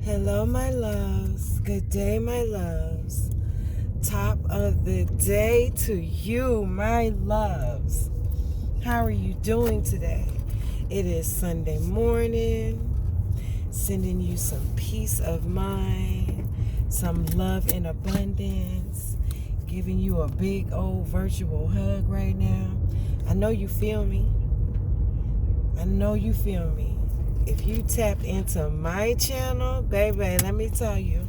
Hello, my loves. Good day, my loves. Top of the day to you, my loves. How are you doing today? It is Sunday morning. Sending you some peace of mind, some love and abundance. Giving you a big old virtual hug right now. I know you feel me. I know you feel me. If you tapped into my channel, baby, let me tell you,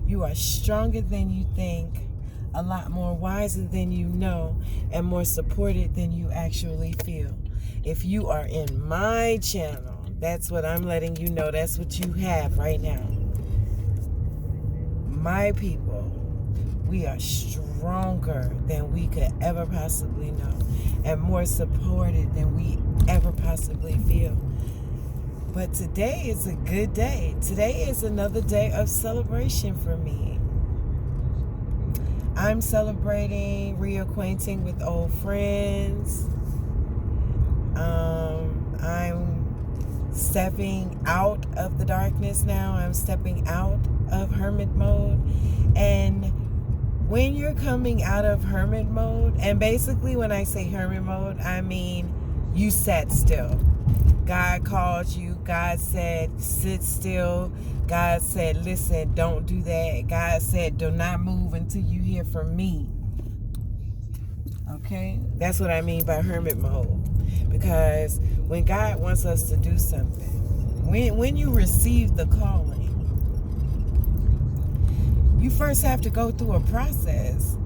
you are stronger than you think, a lot more wiser than you know, and more supported than you actually feel. If you are in my channel, that's what I'm letting you know. That's what you have right now. My people, we are stronger than we could ever possibly know, and more supported than we ever possibly feel. But today is a good day. Today is another day of celebration for me. I'm celebrating reacquainting with old friends. I'm stepping out of the darkness now. I'm stepping out of hermit mode. And when you're coming out of hermit mode, and basically when I say hermit mode, I mean you sat still. God called you. God said, sit still. God said, listen, don't do that. God said, do not move until you hear from me. Okay? That's what I mean by hermit mode. Because when God wants us to do something, when you receive the calling, you first have to go through a process.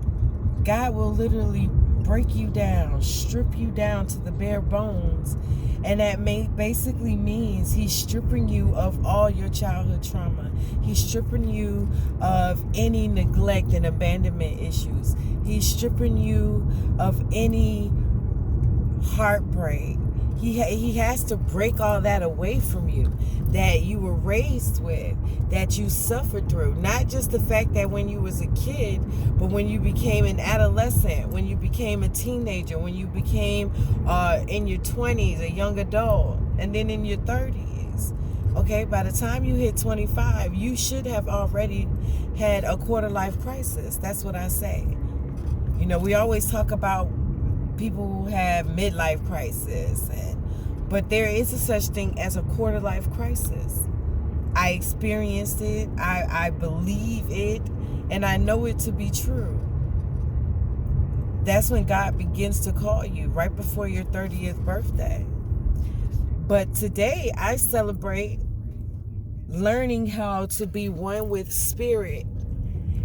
God will literally break you down, strip you down to the bare bones. And that basically means he's stripping you of all your childhood trauma. He's stripping you of any neglect and abandonment issues. He's stripping you of any heartbreak. He has to break all that away from you that you were raised with, that you suffered through. Not just the fact that when you was a kid, but when you became an adolescent, when you became a teenager, when you became in your 20s, a young adult, and then in your 30s. Okay, by the time you hit 25, you should have already had a quarter life crisis. That's what I say. You know, we always talk about people who have midlife crisis, but there is a such thing as a quarter life crisis. I experienced it, I believe it, and I know it to be true. That's when God begins to call you, right before your 30th birthday. But today I celebrate learning how to be one with spirit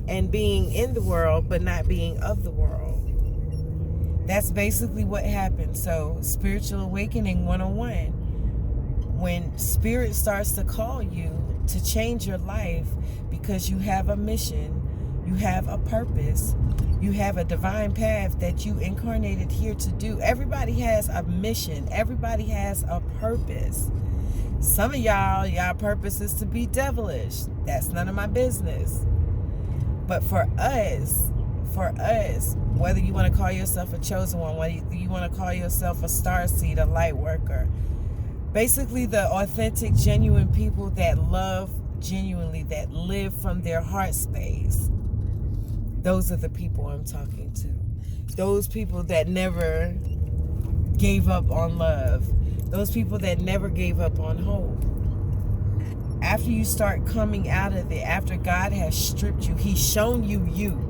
and being in the world but not being of the world. That's basically what happened. So, spiritual awakening 101. When spirit starts to call you to change your life because you have a mission, you have a purpose, you have a divine path that you incarnated here to do. Everybody has a mission. Everybody has a purpose. Some of y'all purpose is to be devilish. That's none of my business. But for us, whether you want to call yourself a chosen one, whether you want to call yourself a starseed, a light worker, basically the authentic, genuine people that love genuinely, that live from their heart space, those are the people I'm talking to. Those people that never gave up on love. Those people that never gave up on hope. After you start coming out of it, after God has stripped you, he's shown you,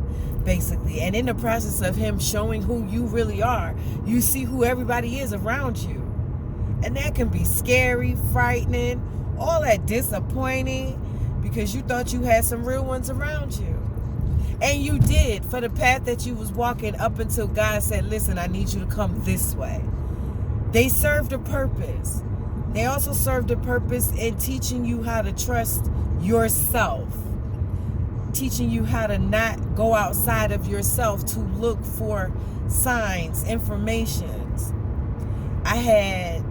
basically. And in the process of him showing who you really are, you see who everybody is around you. And that can be scary, frightening, all that disappointing, because you thought you had some real ones around you. And you did, for the path that you was walking up until God said, listen, I need you to come this way. They served a purpose. They also served a purpose in teaching you how to trust yourself. Teaching you how to not go outside of yourself to look for signs, informations. I had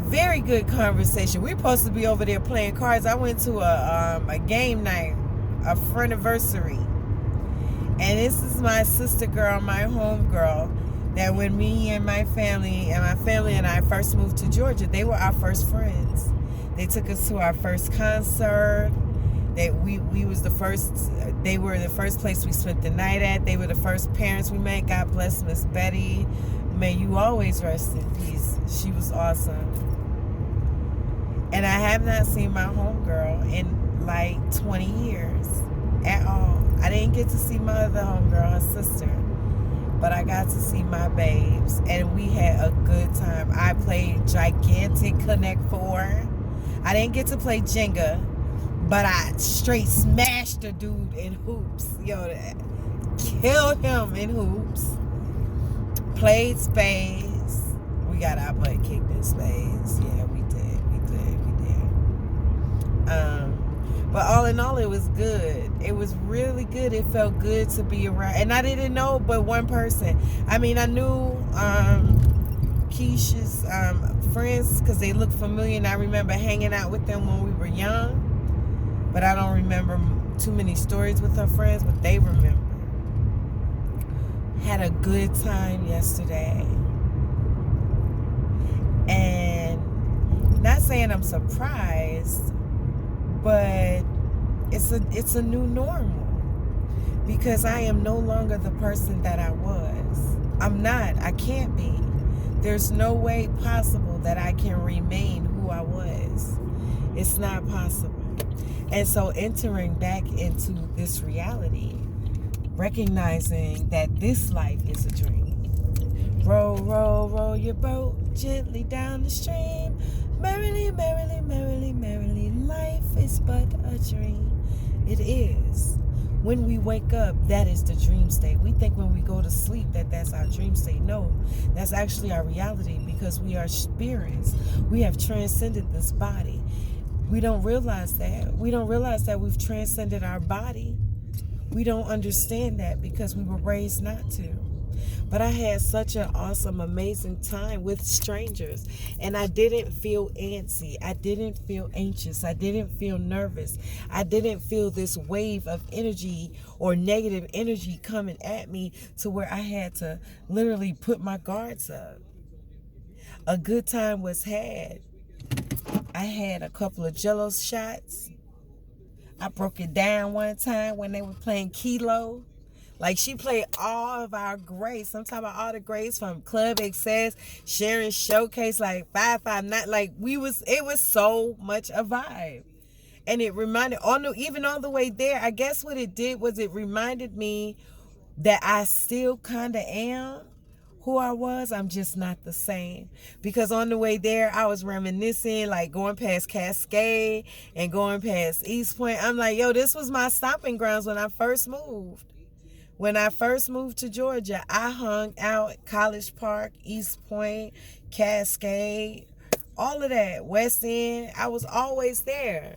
very good conversation. We're supposed to be over there playing cards. I went to a game night, a friendiversary. And this is my sister girl, my home girl, that when me and my family and I first moved to Georgia, they were our first friends. They took us to our first concert. They were the first place we spent the night at. They were the first parents we met. God bless Miss Betty. May you always rest in peace. She was awesome. And I have not seen my homegirl in like 20 years at all. I didn't get to see my other homegirl, her sister, but I got to see my babes, and we had a good time. I played gigantic Connect 4. I didn't get to play Jenga, but I straight smashed the dude in hoops. Yo, killed him in hoops. Played spades. We got our butt kicked in spades. Yeah, we did. But all in all, it was good. It was really good. It felt good to be around. And I didn't know but one person. I mean, I knew Keisha's friends because they looked familiar, and I remember hanging out with them when we were young. But I don't remember too many stories with her friends, but they remember. Had a good time yesterday. And not saying I'm surprised, but it's a new normal, because I am no longer the person that I was. I'm not. I can't be. There's no way possible that I can remain who I was. It's not possible. And so entering back into this reality, recognizing that this life is a dream. Roll, roll, roll your boat gently down the stream. Merrily, merrily, merrily, merrily, life is but a dream. It is. When we wake up, that is the dream state. We think when we go to sleep that that's our dream state. No, that's actually our reality, because we are spirits. We have transcended this body. We don't realize that. We don't realize that we've transcended our body. We don't understand that because we were raised not to. But I had such an awesome, amazing time with strangers. And I didn't feel antsy. I didn't feel anxious. I didn't feel nervous. I didn't feel this wave of energy or negative energy coming at me to where I had to literally put my guards up. A good time was had. I had a couple of Jello shots. I broke it down one time when they were playing Kilo. Like, she played all of our greats. I'm talking about all the greats from Club Excess, Sharon Showcase, like 559. Like, it was so much a vibe. And it reminded, even on the way there, I guess what it did was it reminded me that I still kind of am who I was. I'm just not the same. Because on the way there, I was reminiscing, like going past Cascade and going past East Point. I'm like, yo, this was my stomping grounds when I first moved. When I first moved to Georgia, I hung out at College Park, East Point, Cascade, all of that, West End. I was always there.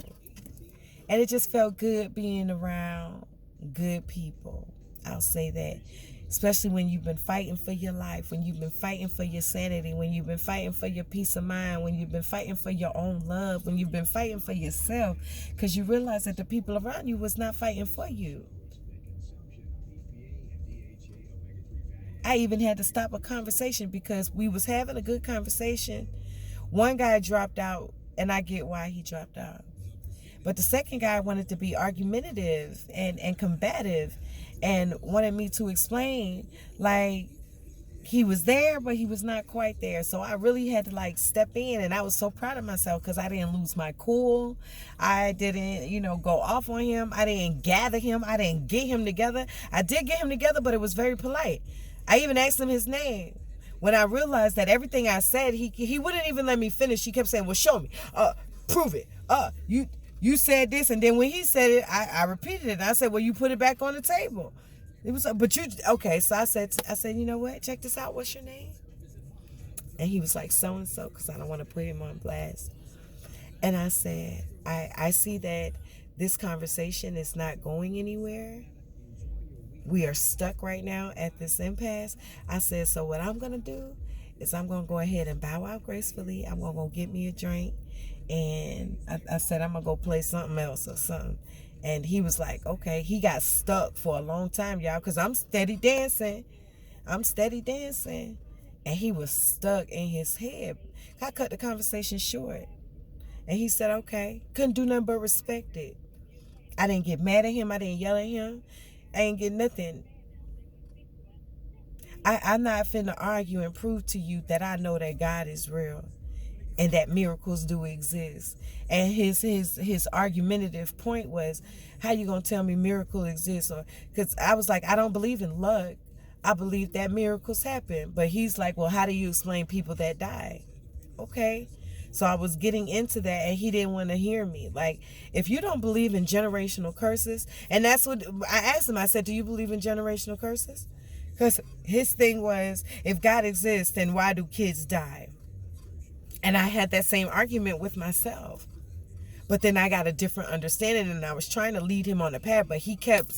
And it just felt good being around good people. I'll say that. Especially when you've been fighting for your life, when you've been fighting for your sanity, when you've been fighting for your peace of mind, when you've been fighting for your own love, when you've been fighting for yourself, because you realize that the people around you was not fighting for you. I even had to stop a conversation because we was having a good conversation. One guy dropped out, and I get why he dropped out. But the second guy wanted to be argumentative and combative and wanted me to explain, like, he was there, but he was not quite there. So I really had to, like, step in, and I was so proud of myself because I didn't lose my cool. I didn't, go off on him. I didn't gather him. I didn't get him together. I did get him together, but it was very polite. I even asked him his name. When I realized that everything I said, he wouldn't even let me finish. He kept saying, well, show me. Prove it. You said this. And then when he said it, I repeated it. I said, well, you put it back on the table. It was, okay. So I said, you know what? Check this out. What's your name? And he was like, so-and-so, because I don't want to put him on blast. And I said, I see that this conversation is not going anywhere. We are stuck right now at this impasse. I said, so what I'm going to do is I'm going to go ahead and bow out gracefully. I'm going to go get me a drink. And I said, I'm going to go play something else or something. And he was like, okay. He got stuck for a long time, y'all, because I'm steady dancing. And he was stuck in his head. I cut the conversation short. And he said, okay. Couldn't do nothing but respect it. I didn't get mad at him. I didn't yell at him. I ain't get nothing. I'm not finna argue and prove to you that I know that God is real and that miracles do exist. And his argumentative point was, how you gonna tell me miracle exists? Or because I was like, I don't believe in luck. I believe that miracles happen. But he's like, well, how do you explain people that die? Okay. So I was getting into that and he didn't want to hear me. Like, if you don't believe in generational curses, and that's what I asked him, I said, do you believe in generational curses? Because his thing was, if God exists, then why do kids die? And I had that same argument with myself. But then I got a different understanding and I was trying to lead him on the path, but he kept,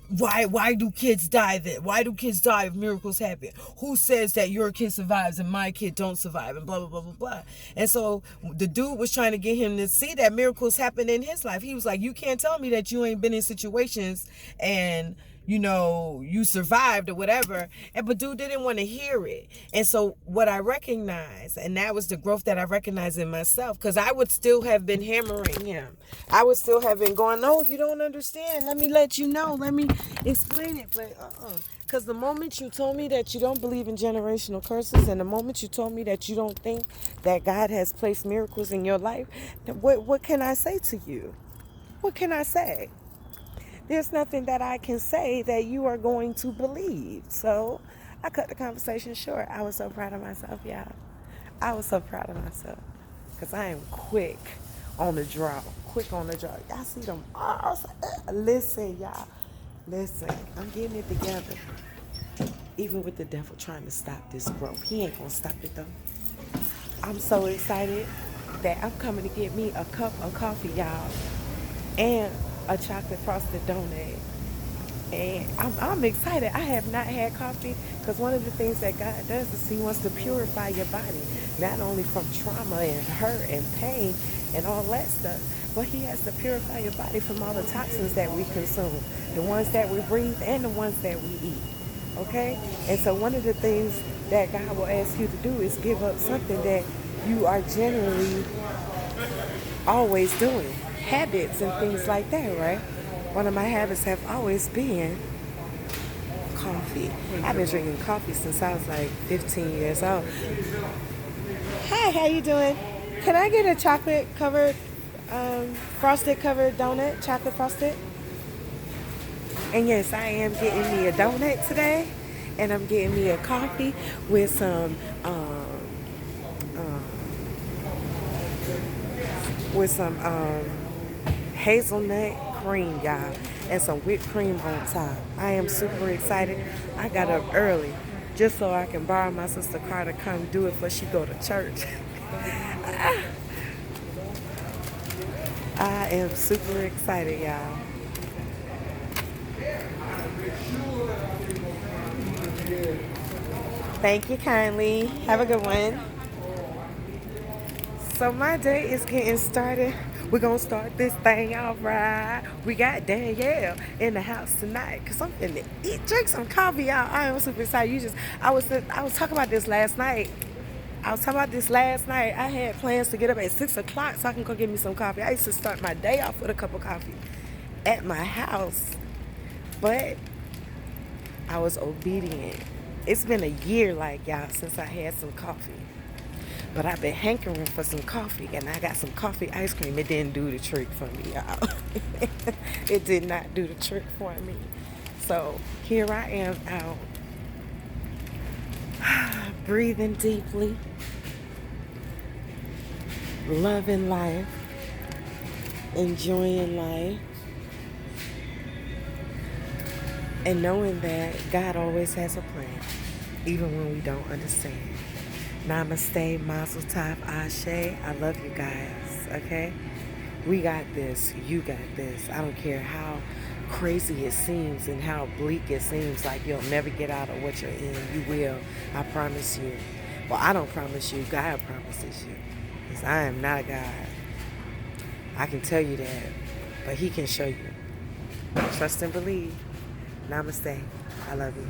why do kids die then? Why do kids die if miracles happen? Who says that your kid survives and my kid don't survive, and blah, blah, blah, blah, blah. And so the dude was trying to get him to see that miracles happen in his life. He was like, you can't tell me that you ain't been in situations and you survived or whatever. But dude didn't want to hear it. And so what I recognized, and that was the growth that I recognized in myself, because I would still have been hammering him. I would still have been going, no, you don't understand. Let me let you know. Let me explain it. But because the moment you told me that you don't believe in generational curses, and the moment you told me that you don't think that God has placed miracles in your life, what can I say to you? What can I say? There's nothing that I can say that you are going to believe. So I cut the conversation short. I was so proud of myself, y'all. I was so proud of myself. Because I am quick on the draw. Quick on the draw. Y'all see them? Listen, y'all. Listen, I'm getting it together. Even with the devil trying to stop this growth. He ain't going to stop it, though. I'm so excited that I'm coming to get me a cup of coffee, y'all. And a chocolate frosted donut. And I'm excited. I have not had coffee because one of the things that God does is he wants to purify your body, not only from trauma and hurt and pain and all that stuff, but he has to purify your body from all the toxins that we consume, the ones that we breathe and the ones that we eat. Okay? And so one of the things that God will ask you to do is give up something that you are generally always doing. Habits and things like that, right? One of my habits have always been coffee. I've been drinking coffee since I was like 15 years old. Hi, how you doing? Can I get a chocolate covered, frosted covered donut, chocolate frosted? And yes, I am getting me a donut today, and I'm getting me a coffee with some hazelnut cream, y'all, and some whipped cream on top. I am super excited. I got up early just so I can borrow my sister's car to come do it before she go to church. I am super excited, y'all. Thank you kindly. Have a good one. So my day is getting started. We're going to start this thing off right. We got Danielle in the house tonight because I'm finna drink some coffee, y'all. I am super excited. I was talking about this last night. I had plans to get up at 6 o'clock so I can go get me some coffee. I used to start my day off with a cup of coffee at my house. But I was obedient. It's been a year, y'all, since I had some coffee. But I've been hankering for some coffee, and I got some coffee ice cream. It didn't do the trick for me, y'all. It did not do the trick for me. So here I am out, breathing deeply, loving life, enjoying life, and knowing that God always has a plan, even when we don't understand. Namaste, Mazel Tov, Ashe. I love you guys, okay? We got this. You got this. I don't care how crazy it seems and how bleak it seems like you'll never get out of what you're in. You will. I promise you. Well, I don't promise you. God promises you. Because I am not a God. I can tell you that. But he can show you. Trust and believe. Namaste. I love you.